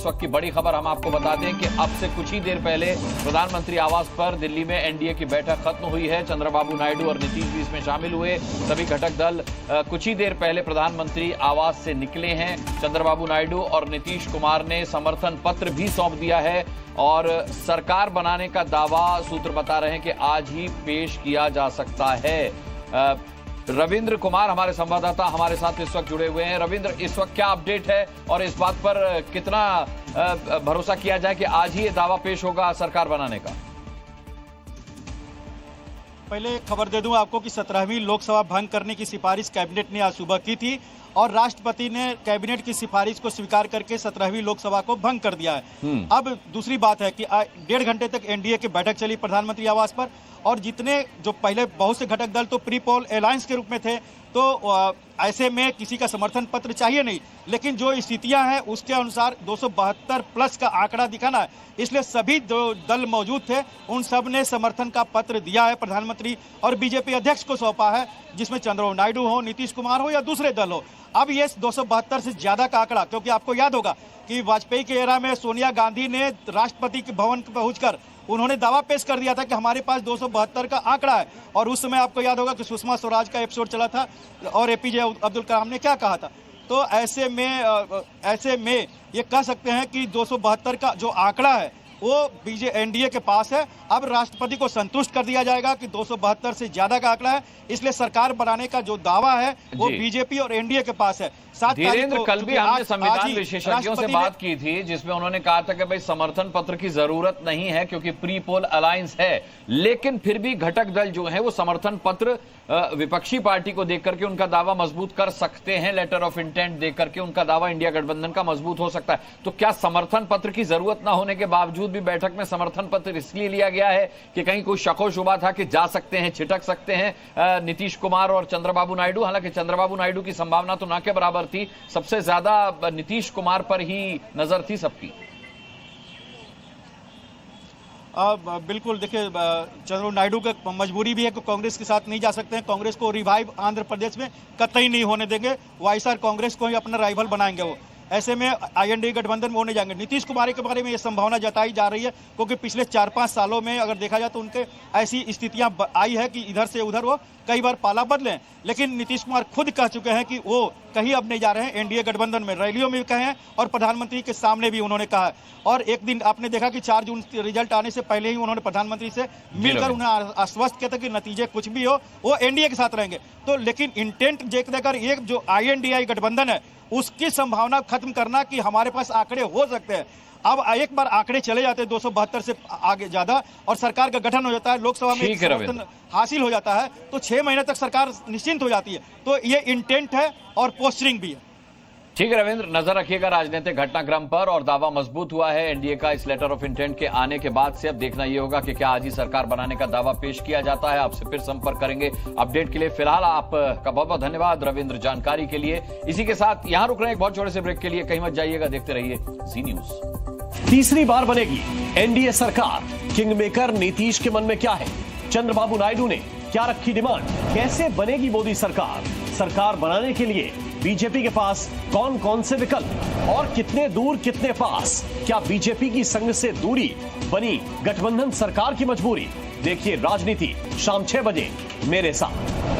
इस वक्त की बड़ी खबर हम आपको बता दें कि अब से कुछ ही देर पहले प्रधानमंत्री आवास पर दिल्ली में एनडीए की बैठक खत्म हुई है। चंद्रबाबू नायडू और नीतीश भी इसमें शामिल हुए। सभी घटक दल कुछ ही देर पहले प्रधानमंत्री आवास से निकले हैं। चंद्रबाबू नायडू और नीतीश कुमार ने समर्थन पत्र भी सौंप दिया है और सरकार बनाने का दावा सूत्र बता रहे हैं कि आज ही पेश किया जा सकता है। रविंद्र कुमार हमारे संवाददाता हमारे साथ इस वक्त जुड़े हुए हैं। रविंद्र, इस वक्त क्या अपडेट है और इस बात पर कितना भरोसा किया जाए कि आज ही ये दावा पेश होगा सरकार बनाने का? पहले खबर दे दूं आपको कि 17वीं लोकसभा भंग करने की सिफारिश कैबिनेट ने आज सुबह की थी और राष्ट्रपति ने कैबिनेट की सिफारिश को स्वीकार करके 17वीं लोकसभा को भंग कर दिया है। अब दूसरी बात है कि 1.5 घंटे तक एनडीए की बैठक चली प्रधानमंत्री आवास पर और जितने जो पहले बहुत से घटक दल तो प्री पोल अलायंस के रूप में थे, तो ऐसे में किसी का समर्थन पत्र चाहिए नहीं, लेकिन जो स्थितियां हैं उसके अनुसार 272 प्लस का आंकड़ा दिखाना है, इसलिए सभी जो दल मौजूद थे उन सब ने समर्थन का पत्र दिया है प्रधानमंत्री और बीजेपी अध्यक्ष को सौंपा है, जिसमें चंद्रबाबू नायडू हो, नीतीश कुमार हो या दूसरे दल हो। अब ये 272 से ज्यादा का आंकड़ा, क्योंकि आपको याद होगा कि वाजपेयी के एरा में सोनिया गांधी ने राष्ट्रपति के भवन पहुंचकर उन्होंने दावा पेश कर दिया था कि हमारे पास 272 का आंकड़ा है और उस समय आपको याद होगा कि सुषमा स्वराज का एपिसोड चला था और एपीजे अब्दुल कलाम ने क्या कहा था। तो ऐसे में ये कह सकते हैं कि 272 का जो आंकड़ा है वो एनडीए के पास है। अब राष्ट्रपति को संतुष्ट कर दिया जाएगा कि 272 से ज्यादा का आंकड़ा है, इसलिए सरकार बनाने का जो दावा है वो बीजेपी और एनडीए के पास है। धीरेन्द्र, कल भी हमने संविधान विशेषज्ञों से बात की थी जिसमें उन्होंने कहा था कि भाई समर्थन पत्र की जरूरत नहीं है क्योंकि प्री पोल अलायंस है, लेकिन फिर भी घटक दल जो है वो समर्थन पत्र विपक्षी पार्टी को देकर के उनका दावा मजबूत कर सकते हैं। लेटर ऑफ इंटेंट देकर के उनका दावा इंडिया गठबंधन का मजबूत हो सकता है। तो क्या समर्थन पत्र की जरूरत ना होने के बावजूद भी बैठक में समर्थन पत्र इसलिए लिया गया है कि कहीं कोई शको शुबा था कि जा सकते हैं, छिटक सकते हैं नीतीश कुमार और चंद्रबाबू नायडू? हालांकि चंद्रबाबू नायडू की संभावना तो ना के बराबर थी, सबसे ज्यादा नीतीश कुमार पर ही नजर थी सबकी। बिल्कुल, देखिए चंद्रबाबू नायडू का मजबूरी भी है कि कांग्रेस के साथ नहीं जा सकते हैं। कांग्रेस को रिवाइव आंध्र प्रदेश में कतई नहीं होने देंगे, वाईएसआर कांग्रेस को ही अपना राइवल बनाएंगे वो। ऐसे में आईएनडीए गठबंधन में होने जाएंगे। नीतीश कुमार के बारे में ये संभावना जताई जा रही है क्योंकि पिछले 4-5 सालों में अगर देखा जाए तो उनके ऐसी स्थितियां आई है कि इधर से उधर वो कई बार पाला बदले, लेकिन नीतीश कुमार खुद कह चुके हैं कि वो कहीं अब नहीं जा रहे हैं एनडीए गठबंधन में। रैलियों में भी कहे हैं और प्रधानमंत्री के सामने भी उन्होंने कहा है। और एक दिन आपने देखा कि 4 जून रिजल्ट आने से पहले ही उन्होंने प्रधानमंत्री से मिलकर उन्हें आश्वस्त किया था कि नतीजे कुछ भी हो वो एनडीए के साथ रहेंगे। तो लेकिन इंटेंट देकर एक जो आईएनडीआई गठबंधन है उसकी संभावना खत्म करना कि हमारे पास आंकड़े हो सकते हैं। अब एक बार आंकड़े चले जाते हैं 272 से आगे ज्यादा और सरकार का गठन हो जाता है, लोकसभा में समर्थन हासिल हो जाता है, तो 6 महीने तक सरकार निश्चिंत हो जाती है। तो ये इंटेंट है और पोस्टरिंग भी है। ठीक है रविंद्र, नजर रखिएगा राजनीतिक घटनाक्रम पर और दावा मजबूत हुआ है एनडीए का इस लेटर ऑफ इंटेंट के आने के बाद से। अब देखना यह होगा कि क्या आज ही सरकार बनाने का दावा पेश किया जाता है। आपसे फिर संपर्क करेंगे अपडेट के लिए। फिलहाल आपका बहुत बहुत धन्यवाद रविंद्र जानकारी के लिए। इसी के साथ यहां रुक रहे हैं एक बहुत छोटे से ब्रेक के लिए, कहीं मत जाइएगा, देखते रहिए जी न्यूज। तीसरी बार बनेगी एनडीए सरकार, किंग मेकर नीतीश के मन में क्या है? चंद्रबाबू नायडू ने क्या रखी डिमांड? कैसे बनेगी मोदी सरकार? सरकार बनाने के लिए बीजेपी के पास कौन कौन से विकल्प और कितने दूर कितने पास? क्या बीजेपी की संग से दूरी बनी गठबंधन सरकार की मजबूरी? देखिए राजनीति शाम 6 बजे मेरे साथ।